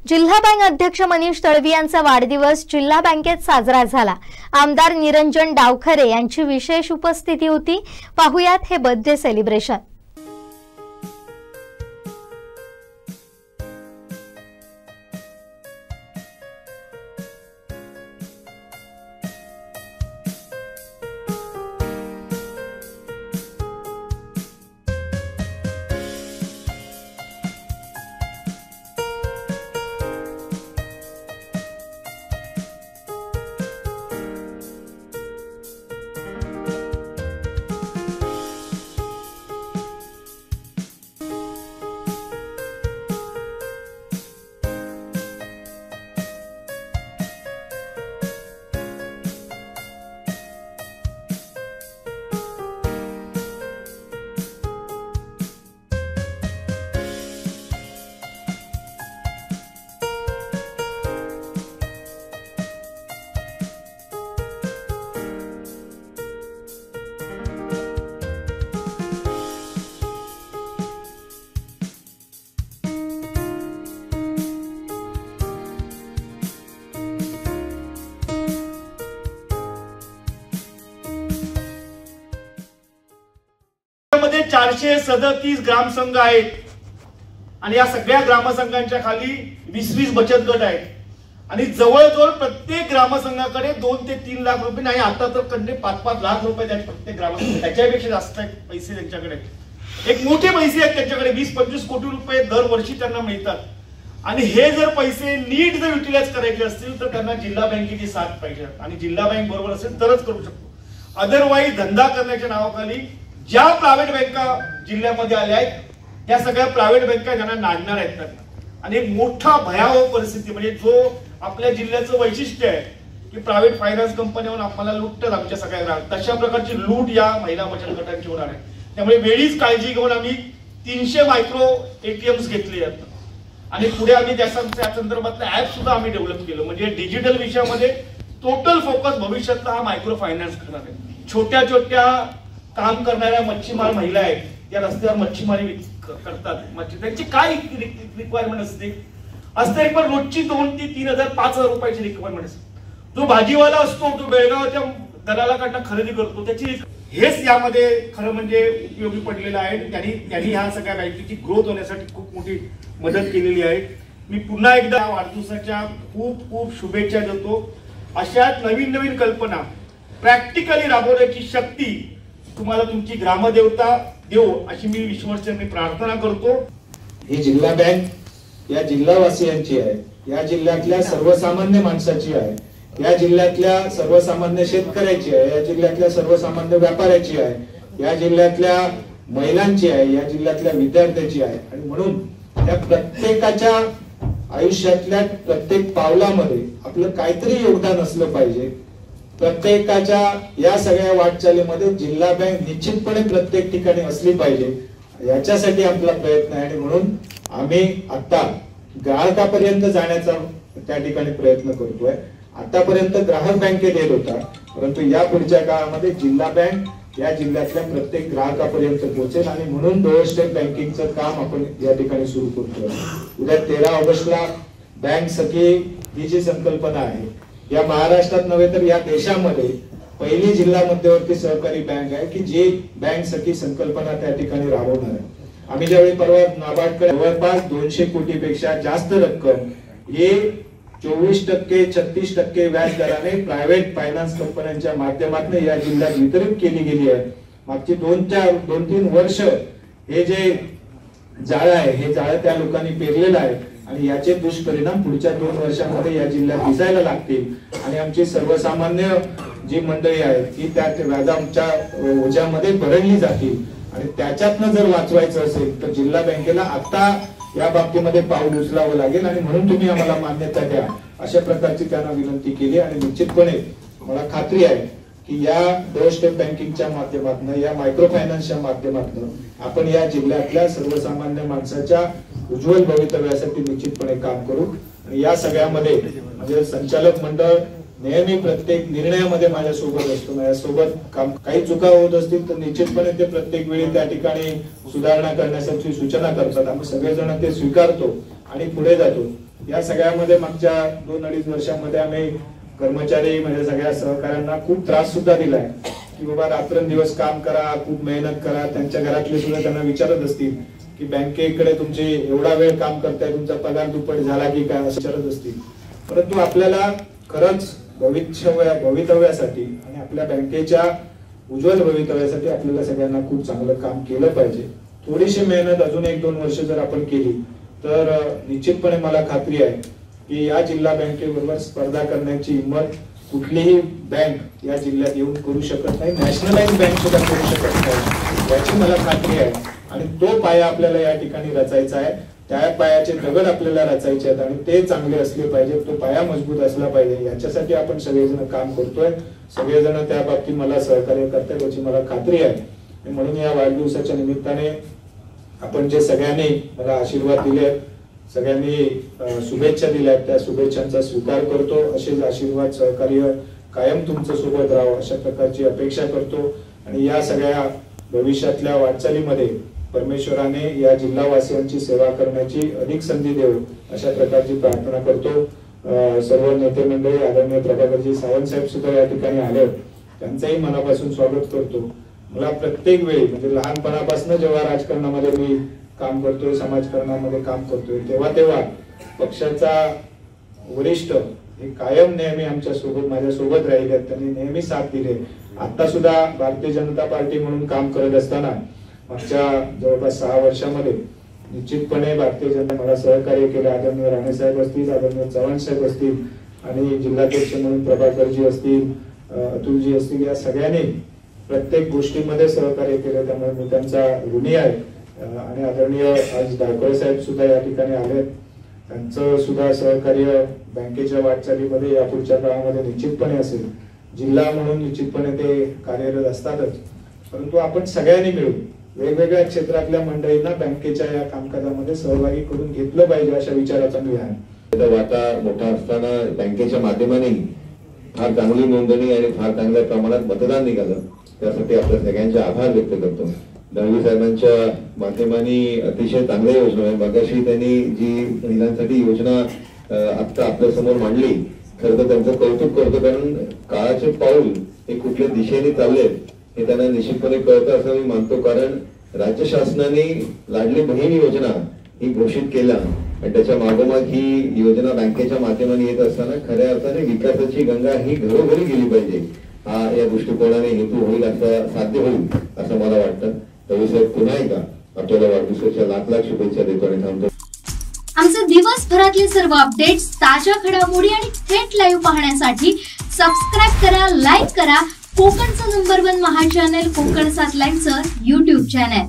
जिल्हा बँक अध्यक्ष मनीष तळवी यांचा वाढदिवस जिल्हा बँकेत साजरा झाला। आमदार निरंजन डावखरे यांची विशेष उपस्थिती होती। पाहुयात हे बर्थडे सेलिब्रेशन। मध्ये 437 ग्रामसंघ आहेत आणि या सगळ्या ग्रामसंघांच्या खाली 20-20 बचत गट आहेत आणि जवळजवळ प्रत्येक ग्रामसंघाकडे 2 ते 3 लाख रुपये नाही, आता तर कंडे 5-5 लाख रुपये आहेत प्रत्येक ग्रामसंघ। त्याच्यापेक्षा जास्त पैसे त्यांच्याकडे, एक मोठे पैसे आहेत त्यांच्याकडे। 20-25 कोटी रुपये दरवर्षी त्यांना मिळतात आणि हे जर पैसे नीट जर युटिलाइज करायचे असतील तर त्यांना जिल्हा बँकेची साथ पाहिजे आणि जिल्हा बँक बरोबर असेल तरच करू शकतो। अदरवाईज धंदा करण्याच्या नावाखाली ज्या प्रायव्हेट बँका जिल्ह्यामध्ये आल्या आहेत त्या सगळ्या प्रायव्हेट बँका त्यांना नाडणार आहेत त्यांना आणि एक मोठा भयावह परिस्थिती, म्हणजे जो आपल्या जिल्ह्याचं वैशिष्ट्य आहे की प्रायव्हेट फायनान्स कंपन्यावर आम्हाला लुटतात आमच्या सगळ्या ग्राहक, तशा प्रकारची लूट या महिला बचत गटांची होणार आहे। त्यामुळे वेळीच काळजी घेऊन आम्ही 300 मायक्रो एटीएम्स घेतले आहेत आणि पुढे आम्ही त्या संदर्भातलं ऍप सुद्धा आम्ही डेव्हलप केलं, म्हणजे डिजिटल विषयामध्ये टोटल फोकस भविष्यातला हा मायक्रो फायनान्स करणार आहे। छोट्या छोट्या काम करणाऱ्या मच्छीमार महिला आहेत, त्या रस्त्यावर मच्छीमारी करतात, त्यांची काय रिक्वायरमेंट असते पण रोजची 2 ते 3,000-5,000 रुपयाची रिक्वायरमेंट असते। जो भाजीवाला असतो, जो बेळगावच्या दलालाकडनं खरेदी करतो, त्याची हेच यामध्ये खरं म्हणजे उपयोगी पडलेलं आहे। त्यांनी ह्या सगळ्या बँकेची ग्रोथ होण्यासाठी खूप मोठी मदत केलेली आहे। मी पुन्हा एकदा वाढदिवसाच्या खूप खूप शुभेच्छा देतो। अशाच नवीन नवीन कल्पना प्रॅक्टिकली राबवण्याची शक्ती तुम्हाला तुमची ग्रामदेवता देव अशी मी ईश्वरचरणी प्रार्थना करतो। ही जिल्हा बँक या जिल्हावासियांची आहे, या जिल्ह्यातल्या सर्वसामान्य माणसाची आहे, या जिल्ह्यातल्या सर्वसामान्य शेतकऱ्याची आहे, या जिल्ह्यातल्या सर्वसामान्य व्यापाऱ्याची आहे, या जिल्ह्यातल्या महिलांची आहे, या जिल्ह्यातल्या विद्यार्थ्याची आहे आणि म्हणून त्या प्रत्येकाच्या आयुष्यातल्या प्रत्येक पावलामध्ये आपलं काहीतरी योगदान असलं पाहिजे। प्रत्येकाच्या या सगळ्या वाटचालीमध्ये जिल्हा बँक निश्चितपणे प्रत्येक ठिकाणी असली पाहिजे, याच्यासाठी आपला प्रयत्न आहे आणि म्हणून आम्ही आता ग्राहकापर्यंत जाण्याचा त्या ठिकाणी प्रयत्न करतोय। आतापर्यंत ग्राहक बँकेत येत होता, परंतु या पुढच्या काळामध्ये जिल्हा बँक या जिल्ह्यातल्या प्रत्येक ग्राहकापर्यंत पोहोचेल आणि म्हणून डोअर स्टेप बँकिंगचं काम आपण या ठिकाणी सुरू करतोय। उद्या 13 ऑगस्टला बँक सखी ही जी संकल्पना आहे या महाराष्ट्रात नव्हे तर या देशामध्ये पहिली जिल्हा मध्यवर्ती सहकारी बँक आहे की जी बँक सखी संकल्पना त्या ठिकाणी राबवणार आहे। आम्ही ज्यावेळी परवा नाबार्डकडे जवळपास 200 कोटीपेक्षा जास्त रक्कम हे 24% 36% व्याज दराने प्रायव्हेट फायनान्स कंपन्यांच्या माध्यमातून या जिल्ह्यात वितरित केली गेली आहे। मागची 2-3 वर्ष हे जे जाळं आहे हे जाळं त्या लोकांनी पेरलेलं आहे आणि याचे दुष्परिणाम पुढच्या 2 वर्षांमध्ये या जिल्ह्यात दिसायला लागतील आणि आमची सर्वसामान्य जी मंडळी आहेत ती त्या व्याजाच्या ओझ्यामध्ये भरडली जातील आणि त्याच्यातनं जर वाचवायचं असेल तर जिल्हा बँकेला आता या बाबतीमध्ये पाऊल उचलावं लागेल आणि म्हणून तुम्ही आम्हाला मान्यता द्या अशा प्रकारची त्यांना विनंती केली आणि निश्चितपणे मला खात्री आहे की या डोअर स्टेप बँकिंगच्या माध्यमातून या मायक्रो फायनान्सच्या माध्यमातून आपण या जिल्ह्यातल्या सर्वसामान्य माणसाच्या उज्ज्वल भवितव्यासाठी निश्चितपणे काम करू आणि या सगळ्यामध्ये म्हणजे संचालक मंडळ नेहमी प्रत्येक निर्णयामध्ये माझ्या सोबत असतो। माझ्या सोबत काम काही चुका होत असतील तर निश्चितपणे ते प्रत्येक वेळी त्या ठिकाणी सुधारणा करण्यासाठी सूचना करतात। आम्ही सगळेजण ते स्वीकारतो आणि पुढे जातो। या सगळ्यामध्ये मागच्या 2-2.5 वर्षांमध्ये आम्ही कर्मचारी म्हणजे सगळ्या सहकाऱ्यांना खूप त्रास सुद्धा दिलाय की बाबा रात्रंदिवस काम करा, खूप मेहनत करा. त्यांच्या घरातले सुद्धा त्यांना विचारत असतील की बँकेकडे तुमचे एवढा वेळ काम करताय, तुमचा पगार दुप्पट झाला की काय असं विचारत असतील. परंतु आपल्याला खरंच भवितव्यासाठी आणि आपल्या बँकेच्या उज्ज्वल भवितव्यासाठी आपल्याला सगळ्यांना खूप चांगलं काम केलं पाहिजे. थोडीशी मेहनत अजून 1-2 वर्ष जर आपण केली तर निश्चितपणे मला खात्री आहे की या जिल्हा बँकेबरोबर स्पर्धा करण्याची हिंमत कुठलीही बँक या जिल्ह्यात येऊन करू शकत नाही. नॅशनलाइज बँक सुद्धा करू शकत नाही याची मला खात्री आहे. आणि तो पाया आपल्याला या ठिकाणी रचायचा आहे. त्या पायाचे दगड आपल्याला रचायचे आहेत आणि ते चांगले असले पाहिजे, तो पाया मजबूत असला पाहिजे. याच्यासाठी आपण सगळेजण काम करतोय. सगळेजण त्या बाबतीत मला सहकार्य करतात याची मला खात्री आहे. म्हणून या वाढदिवसाच्या निमित्ताने आपण जे सगळ्यांनी मला आशीर्वाद दिले, सगळ्यांनी शुभेच्छा दिल्या, त्या शुभेच्छांचा स्वीकार करतो. असेच आशीर्वाद सहकार्य कायम तुमच्या सोबत राहावं अशा प्रकारची अपेक्षा करतो. आणि या सगळ्या भविष्यातल्या वाटचालीमध्ये परमेश्वराने या जिल्हावासियांची सेवा करण्याची अधिक संधी देऊ अशा प्रकारची प्रार्थना करतो. सर्व नेते मंडळी, आदरणीय प्रभाकरजी सावंत साहेब सुद्धा या ठिकाणी आले, त्यांचंही मनापासून स्वागत करतो. मला प्रत्येक वेळी म्हणजे लहानपणापासून जेव्हा राजकारणामध्ये मी काम करतोय, समाजकारणामध्ये काम करतोय, तेव्हा पक्षाचा वरिष्ठ हे कायम नेहमी आमच्या सोबत माझ्या सोबत राहिले, त्यांनी नेहमी साथ दिले. आता सुद्धा भारतीय जनता पार्टी म्हणून काम करत असताना मागच्या जवळपास 6 वर्षांमध्ये निश्चितपणे भारतीय जनता मला सहकार्य केलं. आदरणीय राणे साहेब असतील, आदरणीय चव्हाण साहेब असतील आणि जिल्हाध्यक्ष म्हणून प्रभाकरजी असतील, अतुलजी असतील, या सगळ्यांनी प्रत्येक गोष्टीमध्ये सहकार्य केलं. त्यामुळे मी त्यांचा ऋणी आहे. आणि आदरणीय आज डायकोळे साहेब सुद्धा या ठिकाणी आले, त्यांचं सुद्धा सहकार्य बँकेच्या वाटचालीमध्ये या पुढच्या काळामध्ये निश्चितपणे असेल. जिल्हा म्हणून निश्चितपणे ते कार्यरत असतातच, परंतु आपण सगळ्यांनी मिळून वेगवेगळ्या क्षेत्रातल्या मंडळींना बँकेच्या या कामकाजामध्ये सहभागी करून घेतलं पाहिजे अशा विचाराचा मी आहे. वाटा मोठा असताना बँकेच्या माध्यमाने फार चांगली नोंदणी आणि फार चांगल्या प्रमाणात मतदान निघालं, त्यासाठी आपल्या सगळ्यांचे आभार व्यक्त करतो. दळवी साहेबांच्या माध्यमाने अतिशय चांगल्या योजना आहे. मगाशी त्यांनी जी महिलांसाठी योजना आता आपल्या समोर मांडली, खरं तर त्यांचं कौतुक करतो, कारण काळाचे पाऊल हे कुठल्या दिशेने चालले हे त्यांना निश्चितपणे कळतं असं मी मानतो. कारण राज्य शासनाने लाडली बहीण योजना ही घोषित केला आणि त्याच्या मागोमाग ही योजना बँकेच्या माध्यमाने येत असताना खऱ्या अर्थाने विकासाची गंगा ही घरोघरी गेली पाहिजे हा या दृष्टिकोनाने हेतू होईल, असं साध्य होईल असं मला वाटतं. तरी पुन्हा एकदा आपल्याला वाढदिवसाच्या लाख शुभेच्छा देतो आणि थांबतो. आमचे दिवसभरातले सर्व अपडेट्स, ताज्या घडामोडी आणि थेट लाईव्ह पाहण्यासाठी सबस्क्राईब करा, लाईक करा कोकणचं नंबर 1 महा चॅनल कोकण 7 लाईव्हचं YouTube चॅनल.